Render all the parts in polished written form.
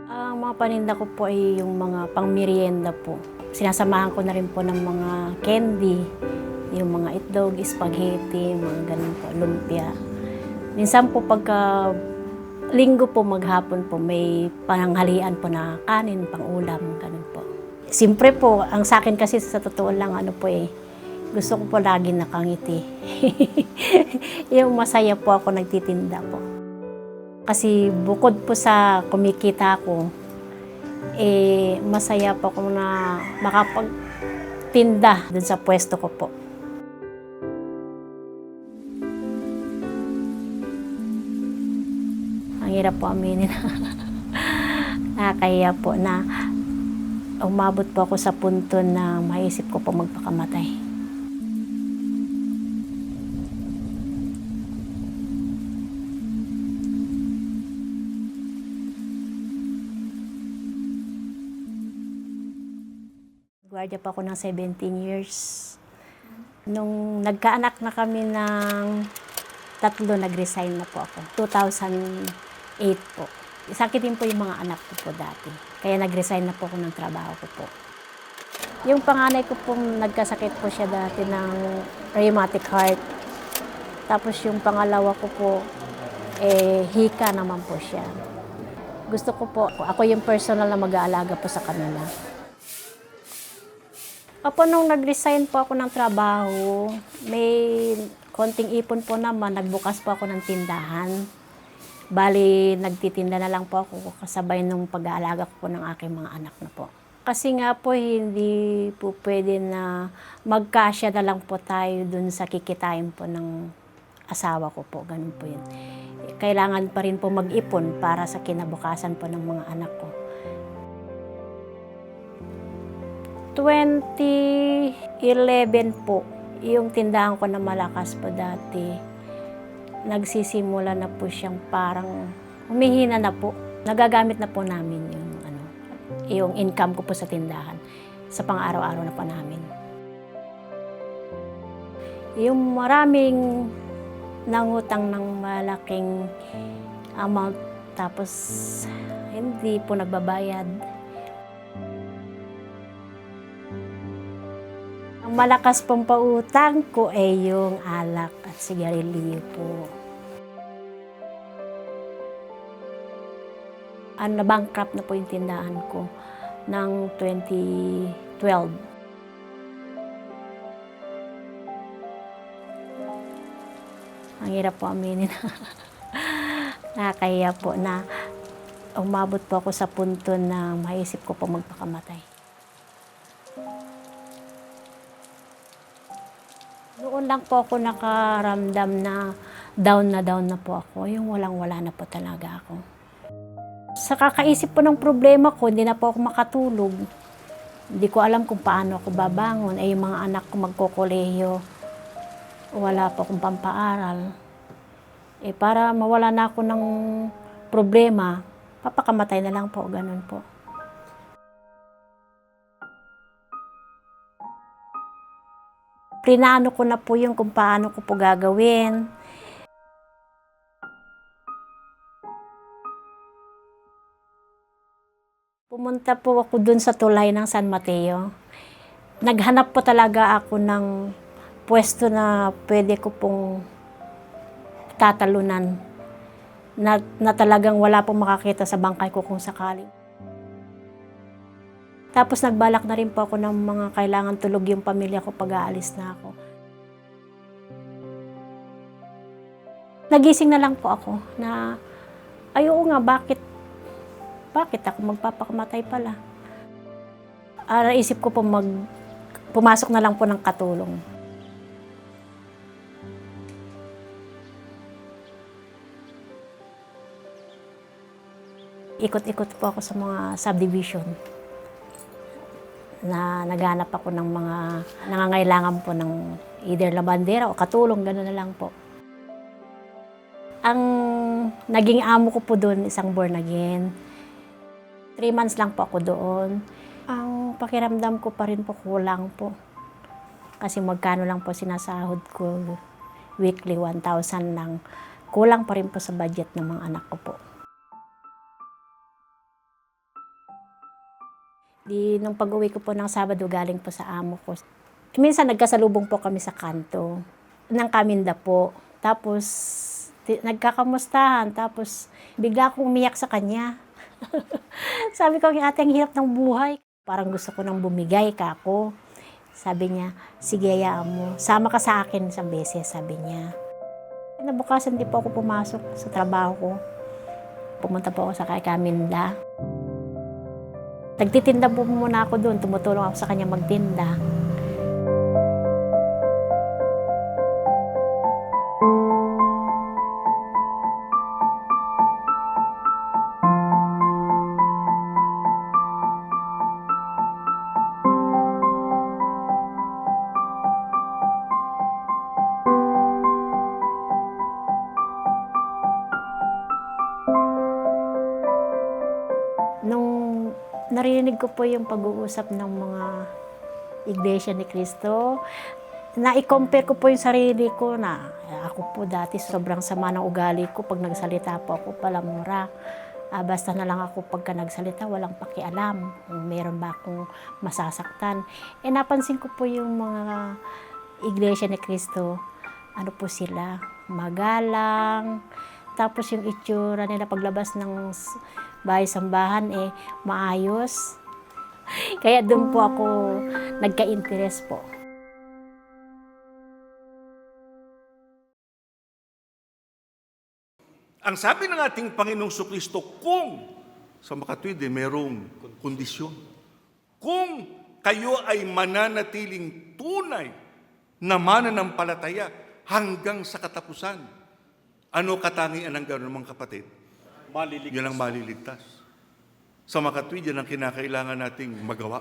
Ang mga paninda ko po ay yung mga pang-merienda po. Sinasamahan ko na rin po ng mga candy, yung mga itlog, spaghetti, mga ganun po, lumpia. Minsan po pagka linggo po maghapon po may pananghalian po na kanin, pang-ulam, ganun po. Siyempre po, ang sa akin kasi sa totoo lang gusto ko po lagi nakangiti. Yung masaya po ako nagtitinda po. Kasi bukod po sa kumikita ko, masaya po ako na makapagtinda dun sa pwesto ko po. Ang hirap po aminin. Nakakahiya po na umabot po ako sa punto na maisip ko po magpakamatay. Guardia pa ako ng 17 years. Nung nagkaanak na kami ng 3, nag-resign na po ako. 2008 po. Sakit din po yung mga anak ko po dati. Kaya nag-resign na po ako ng trabaho ko po. Yung panganay ko po, nagkasakit po siya dati ng rheumatic heart. Tapos yung pangalawa ko po, hika naman po siya. Gusto ko po, ako yung personal na mag-aalaga po sa kanila. Nung nag-resign po ako ng trabaho, may konting ipon po naman, nagbukas po ako ng tindahan. Bali, nagtitinda na lang po ako kasabay nung pag-aalaga ko po ng aking mga anak na po. Kasi nga po, hindi po pwede na magkasya na lang po tayo dun sa kikitain po ng asawa ko po. Ganun po yun. Kailangan pa rin po mag-ipon para sa kinabukasan po ng mga anak ko. 2011 po, yung tindahan ko na malakas po dati, nagsisimula na po siyang parang humihina na po. Nagagamit na po namin yung income ko po sa tindahan, sa pang-araw-araw na po namin. Yung maraming nangutang ng malaking amount, tapos hindi po nagbabayad. Ang malakas pong pautang ko ay yung alak at sigarilyo po. Na-bankrupt na po yung tindahan ko ng 2012. Ang hirap po aminin. Nakakahiya po na umabot po ako sa punto na maisip ko po magpakamatay. Noon lang po ako nakaramdam na down na po ako. Yung walang-wala na po talaga ako. Sa kakaisip po ng problema ko, hindi na po ako makatulog. Hindi ko alam kung paano ako babangon. Yung mga anak ko magkokolehiyo, wala po akong pampaaral. Para mawala na ako ng problema, papakamatay na lang po, ganun po. Plinano ko na po yung kung paano ko po gagawin. Pumunta po ako dun sa tulay ng San Mateo. Naghanap po talaga ako ng pwesto na pwede ko pong tatalunan. Na talagang wala pong makakita sa bangkay ko kung sakaling. Tapos nagbalak na rin po ako ng mga kailangan tulog yung pamilya ko pag aalis na ako. Nagising na lang po ako na, oo nga, bakit ako magpapakamatay pala? Naisip ko po pumasok na lang po ng katulong. Ikot-ikot po ako sa mga subdivision. Na naghanap ako ng mga nangangailangan po ng either labandera o katulong, gano'n na lang po. Ang naging amo ko po doon, isang born again. 3 months lang po ako doon. Ang pakiramdam ko pa rin po kulang po. Kasi magkano lang po sinasahod ko. weekly 1,000 lang. Kulang pa rin po sa budget ng mga anak ko po. Nung pag-uwi ko po ng Sabado, galing po sa amo ko. Minsan nagkasalubong po kami sa kanto ng Caminda po. Tapos nagkakamustahan. Tapos bigla akong umiyak sa kanya. Sabi ko, ate, ang hirap ng buhay. Parang gusto ko nang bumigay ka ako. Sabi niya, sige, hayaan mo. Sama ka sa akin isang beses, sabi niya. Nabukasan di po ako pumasok sa trabaho ko. Pumunta po ako sa Caminda. Nagtitinda po muna ako doon, tumutulong ako sa kanya magtinda. Nung narinig ko po yung pag-uusap ng mga Iglesia ni Cristo, na-i-compare ko po yung sarili ko na ako po dati sobrang sama ng ugali ko. Pag nagsalita po ako palamura. Basta na lang ako pagka nagsalita, walang pakialam kung meron ba akong masasaktan. Napansin ko po yung mga Iglesia ni Cristo, ano po sila, magalang. Tapos yung itsura nila paglabas ng bahay-sambahan, maayos. Kaya doon po ako nagka-interest po. Ang sabi ng ating Panginoong Jesucristo, kung sa makatwid merong kondisyon, kung kayo ay mananatiling tunay na mananampalataya hanggang sa katapusan, ano katangian ng gano'n mga kapatid? Maliligtas. Yan ang maliligtas. Sa makatwid, yan ang kinakailangan nating magawa.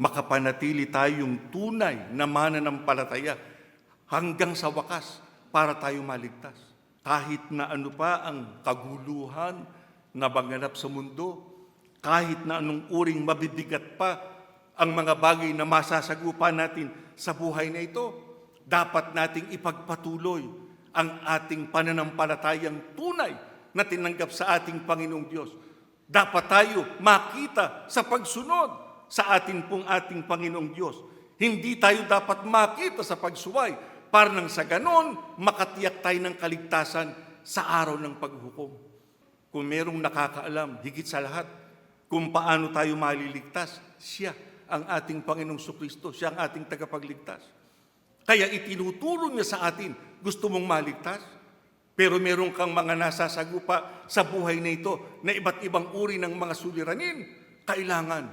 Makapanatili tayong tunay na mananampalataya hanggang sa wakas para tayo maligtas. Kahit na ano pa ang kaguluhan na banganap sa mundo, kahit na anong uring mabibigat pa ang mga bagay na masasagupa natin sa buhay na ito, dapat nating ipagpatuloy ang ating pananampalatayang tunay na tinanggap sa ating Panginoong Diyos. Dapat tayo makita sa pagsunod sa ating Panginoong Diyos. Hindi tayo dapat makita sa pagsuway para nang sa ganon, makatiyak tayo ng kaligtasan sa araw ng paghukom. Kung merong nakakaalam, higit sa lahat, kung paano tayo maliligtas, siya ang ating Panginoong Jesucristo, siya ang ating tagapagligtas. Kaya itinuturo niya sa atin, gusto mong maligtas? Pero meron kang mga nasasagupa sa buhay na ito na iba't ibang uri ng mga suliranin. Kailangan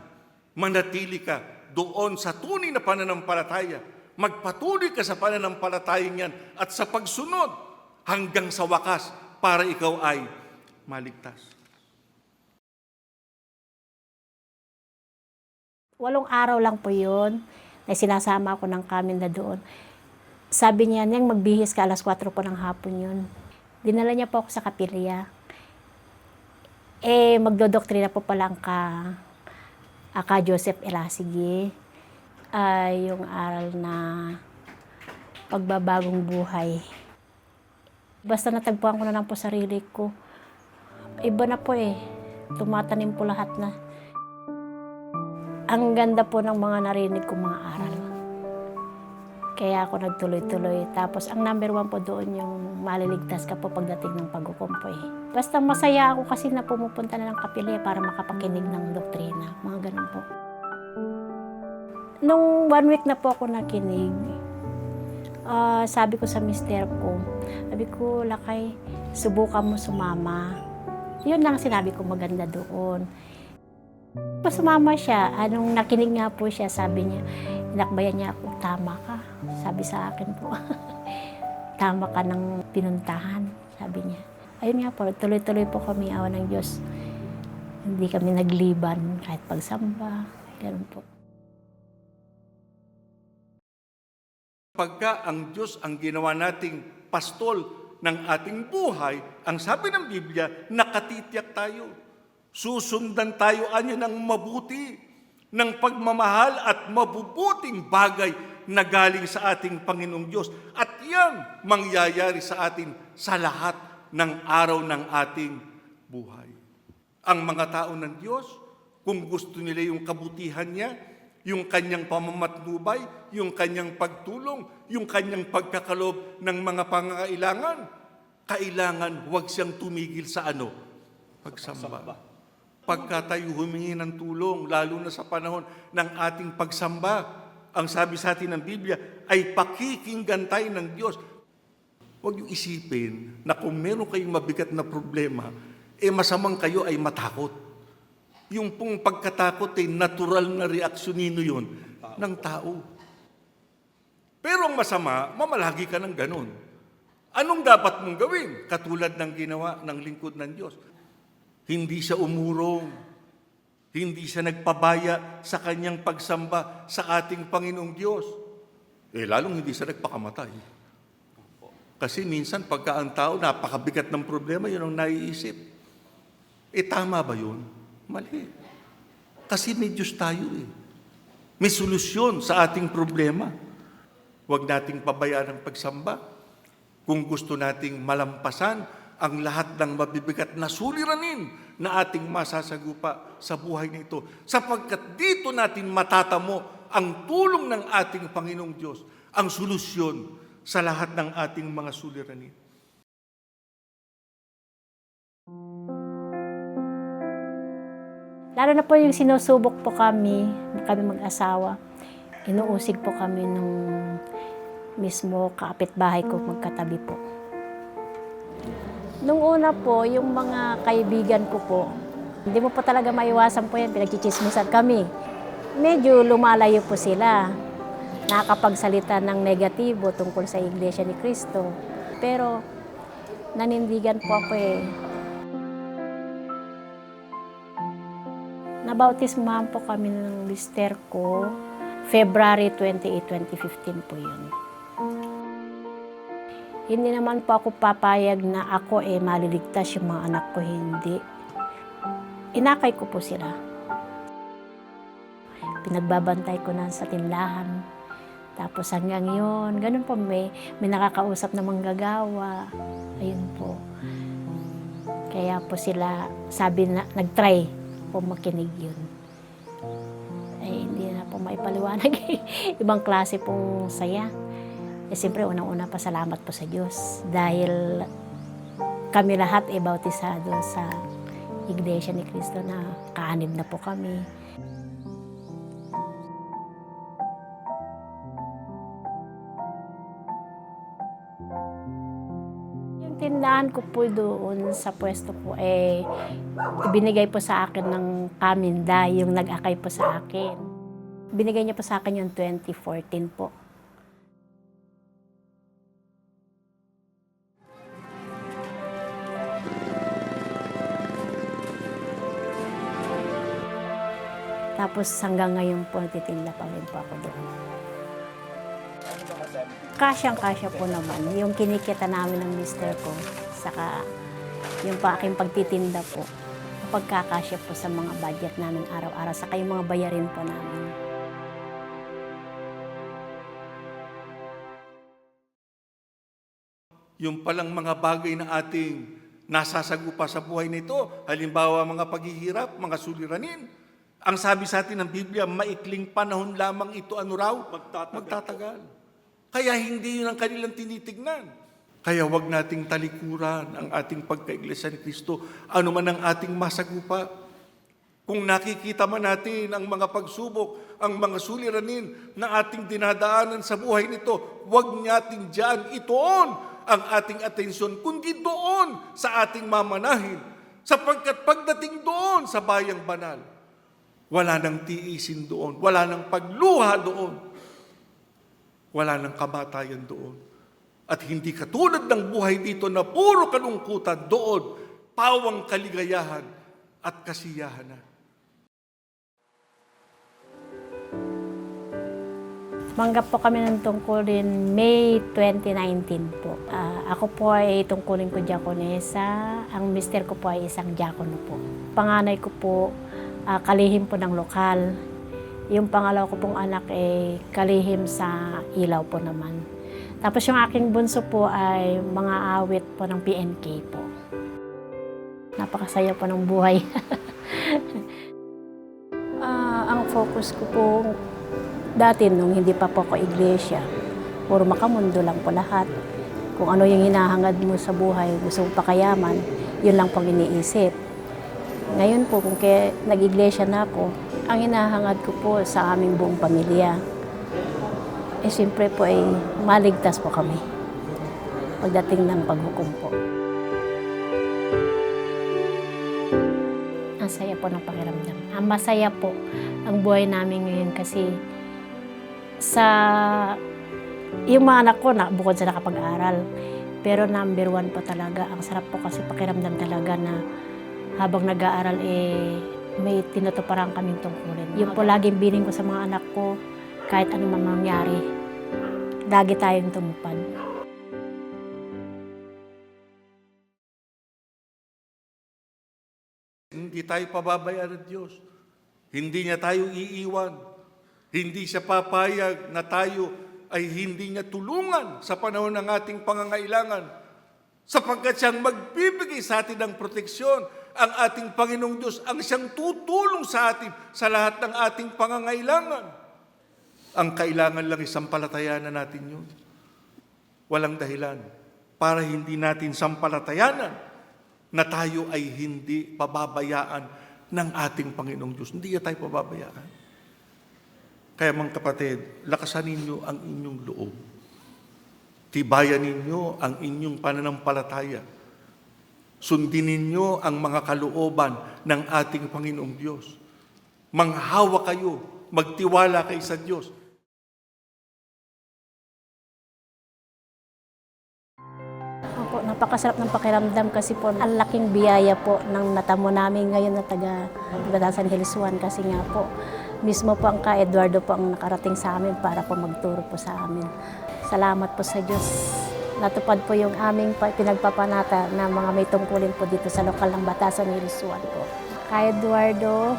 manatili ka doon sa tunay na pananampalataya. Magpatuloy ka sa pananampalatayang yan at sa pagsunod hanggang sa wakas para ikaw ay maligtas. 8 araw lang po yun na sinasama ko ng Caminda doon. Sabi niya, niyang magbihis ka, 4:00 po ng hapon yun. Dinala niya po ako sa kapilya. Magdodoktrina po pala ang ka Joseph Elasigi. Yung aral na pagbabagong buhay. Basta natagpuan ko na lang po sarili ko. Iba na po Tumatanim po lahat na. Ang ganda po ng mga narinig kong mga aral. Kaya ako nagtuloy-tuloy. Tapos ang number 1 po doon yung maliligtas ka po pagdating ng paghukom po Basta masaya ako kasi na pumupunta na ng kapilya para makapakinig ng doktrina. Mga ganun po. Nung 1 week na po ako nakinig, sabi ko sa mister ko, Lakay, subukan mo sumama. Yun lang sinabi ko maganda doon. Sumama siya. Anong nakinig nga po siya, sabi niya, inakbayan niya ako, tama ka. Sabi sa akin po, tama ka ng pinuntahan, sabi niya. Ayun nga po, tuloy-tuloy po kami, awa ng Diyos. Hindi kami nagliban kahit pagsamba, ganoon po. Pagka ang Diyos ang ginawa nating pastol ng ating buhay, ang sabi ng Biblia, nakatitiyak tayo. Susundan tayo anyo ng mabuti, ng pagmamahal at mabubuting bagay na galing sa ating Panginoong Diyos. At yan mangyayari sa atin sa lahat ng araw ng ating buhay. Ang mga tao ng Diyos, kung gusto nila yung kabutihan niya, yung kanyang pamamatnubay, yung kanyang pagtulong, yung kanyang pagkakalob ng mga pangangailangan, kailangan huwag siyang tumigil sa ano? Pagsamba. Pagka tayo humingi ng tulong, lalo na sa panahon ng ating pagsamba, ang sabi sa atin ng Biblia ay pakikinggan tayo ng Diyos. Huwag yung isipin na kung meron kayong mabigat na problema, masamang kayo ay matakot. Yung pong pagkatakot ay natural na reaksyon yun ng tao. Pero ang masama, mamalagi ka ng ganun. Anong dapat mong gawin? Katulad ng ginawa ng lingkod ng Diyos. Hindi siya umurong. Hindi siya nagpabaya sa kanyang pagsamba sa ating Panginoong Diyos. Lalong hindi siya nagpakamatay. Kasi minsan pagka ang tao napakabigat ng problema, yun ang naiisip. Tama ba yun? Mali. Kasi may Diyos tayo May solusyon sa ating problema. Huwag nating pabayaan ang pagsamba. Kung gusto nating malampasan ang lahat ng mabibigat na suliranin na ating masasagupa sa buhay nito. Sapagkat dito natin matatamo ang tulong ng ating Panginoong Diyos, ang solusyon sa lahat ng ating mga suliranin. Lalo na po yung sinusubok po kami mag-asawa. Inuusig po kami nung mismo kapitbahay ko magkatabi po. Nung una po, yung mga kaibigan ko po, hindi mo po talaga maiwasan po yan, pinagchichismisan kami. Medyo lumalayo po sila, nakakapagsalita ng negatibo tungkol sa Iglesia ni Cristo. Pero nanindigan po ako Nabautismahan po kami ng mister ko, February 28, 2015 po yun. Hindi naman po ako papayag na ako maliligtas, yung mga anak ko hindi. Inakay ko po sila. Pinagbabantay ko na sa tindahan. Tapos hanggang yun, ganun po, may nakakausap na manggagawa. Ayun po. Kaya po sila, sabi na, nag-try po makinig yun. Hindi na po maipaliwanag. Ibang klase pong saya. Siyempre, unang-una pasalamat po sa Diyos. Dahil kami lahat bautisado sa Iglesia ni Cristo na kaanib na po kami. Tindahan ko po doon sa pwesto po ibinigay po sa akin ng Kaminda, yung nag-akay po sa akin. Binigay niya po sa akin yung 2014 po. Tapos hanggang ngayon po nagtitinda pa rin po ako doon. Kasyang-kasya po naman. Yung kinikita namin ng mister ko, saka yung pa aking pagtitinda po, pagkakasya po sa mga budget namin araw-araw, saka yung mga bayarin po namin. Yung palang mga bagay na ating nasasagupa sa buhay nito, halimbawa mga paghihirap, mga suliranin, ang sabi sa atin ng Biblia, maikling panahon lamang ito, ano raw? Magtatagal. Kaya hindi yun ang kanilang tinitignan. Kaya wag nating talikuran ang ating pagkaiglesia ni Cristo, ano man ang ating masagupa. Kung nakikita man natin ang mga pagsubok, ang mga suliranin na ating dinadaanan sa buhay nito, wag nating diyan ituon ang ating atensyon, kundi doon sa ating mamanahin. Sapagkat pagdating doon sa bayang banal, wala nang tiisin doon, wala nang pagluha doon, wala nang kamatayan doon. At hindi katulad ng buhay dito na puro kalungkutan, doon pawang kaligayahan at kasiyahan na. Manggap po kami ng tungkulin May 2019 po. Ako po ay tungkulin ko diakonesa. Ang mister ko po ay isang diakono po. Panganay ko po kalihim po ng lokal. Yung pangalawa ko pong anak kalihim sa ilaw po naman. Tapos yung aking bunso po ay mga awit po ng PNK po. Napakasaya po ng buhay. Ang focus ko po dati nung hindi pa po ako iglesia, puro makamundo lang po lahat. Kung ano yung hinahangad mo sa buhay, gusto mo pakayaman, yun lang pong iniisip. Ngayon po, kung nag-iglesia na ako, ang hinahangad ko po sa aming buong pamilya, siyempre po ay maligtas po kami pagdating ng paghukom po. Ang saya po ng pakiramdam. Ang masaya po ang buhay namin ngayon kasi yung mga anak ko, bukod sa nakapag-aral, pero number one po talaga. Ang sarap po kasi pakiramdam talaga na habang nag-aaral, may tinutuparan kaming tungkulin. Yung po laging biling ko sa mga anak ko, kahit ano man mangyari, lagi tayong tumupad. Hindi tayo pababayaan ng Diyos. Hindi niya tayo iiwan. Hindi siya papayag na tayo ay hindi niya tulungan sa panahon ng ating pangangailangan. Sapagkat siyang magbibigay sa atin ng proteksyon, ang ating Panginoong Diyos, ang siyang tutulong sa atin sa lahat ng ating pangangailangan. Ang kailangan lang isampalatayanan natin yun. Walang dahilan para hindi natin sampalatayanan na tayo ay hindi pababayaan ng ating Panginoong Diyos. Hindi niya tayo pababayaan. Kaya mga kapatid, lakasan ninyo ang inyong loob. Tibayan ninyo ang inyong pananampalataya. Sundin ninyo ang mga kalooban ng ating Panginoong Diyos. Manghawa kayo, magtiwala kayo sa Diyos. Opo, napakasarap ng pakiramdam kasi po ang laking biyaya po ng natamo namin ngayon na taga Batasan Hills 1 kasi nga po mismo po ang Ka-Eduardo po ang nakarating sa amin para po magturo po sa amin. Salamat po sa Diyos. Natupad po yung aming pinagpapanata na mga may tungkulin po dito sa lokal ng Batasan Hills 1 po. Ka-Eduardo,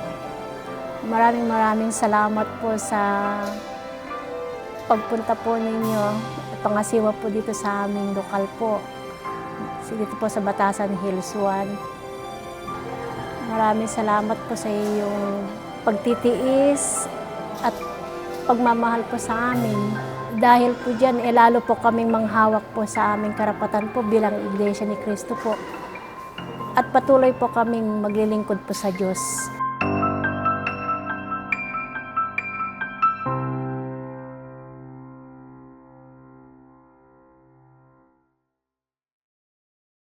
maraming salamat po sa pagpunta po ninyo, pangasiwa po dito sa aming lokal po. Dito po sa Batasan Hills 1. Maraming salamat po sa iyong pagtitiis at pagmamahal po sa amin. Dahil po dyan, lalo po kaming manghawak po sa aming karapatan po bilang Iglesia ni Cristo po. At patuloy po kaming maglilingkod po sa Diyos.